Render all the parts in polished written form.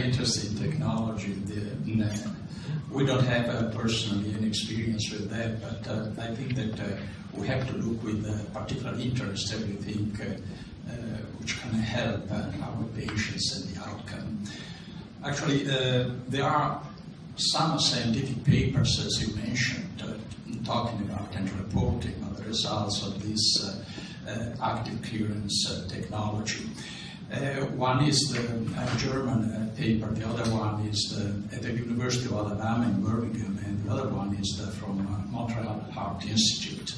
very interesting technology. We don't have personally any experience with that, but I think that we have to look with particular interest everything which can help our patients and the outcome. Actually, there are some scientific papers, as you mentioned, talking about and reporting on the results of this active clearance technology. One is the German paper, the other one is at the University of Alabama in Birmingham, and the other one is from Montreal Heart Institute.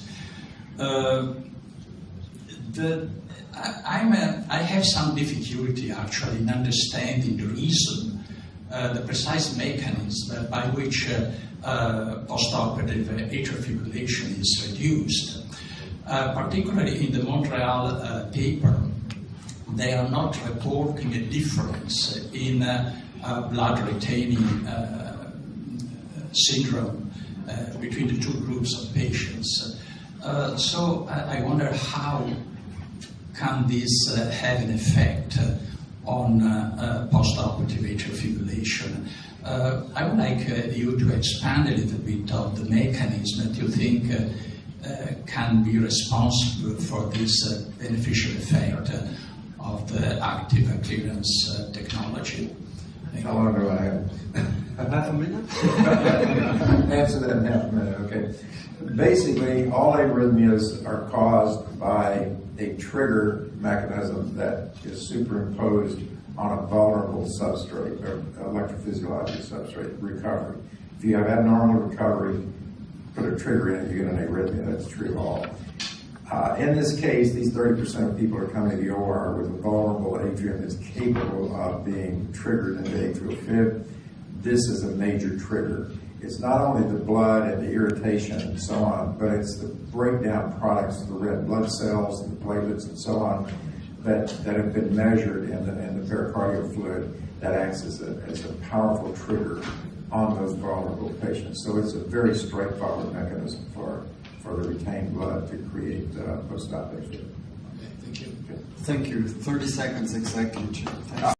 I have some difficulty actually in understanding the reason, the precise mechanism by which postoperative atrial fibrillation is reduced. Particularly in the Montreal paper, they are not reporting a difference in blood retaining syndrome between the two groups of patients. So I wonder how can this have an effect on postoperative atrial fibrillation. I would like you to expand a little bit of the mechanism that you think can be responsible for this beneficial effect of the active clearance technology. How long do I have? Half a minute? Answer that in half a minute, okay. Basically, all arrhythmias are caused by a trigger mechanism that is superimposed on a vulnerable substrate, or electrophysiologic substrate, recovery. If you have abnormal recovery, put a trigger in it, you get an arrhythmia. That's true of all. In this case, these 30% of people are coming to the OR with a vulnerable atrium that's capable of being triggered into atrial fib. This is a major trigger. It's not only the blood and the irritation and so on, but it's the breakdown products, the red blood cells, the platelets and so on, that have been measured in the pericardial fluid that acts as a powerful trigger on those vulnerable patients. So it's a very straightforward mechanism for the retained blood to create post-op atrial. Okay, thank you. Thank you. 30 seconds exactly. Thanks.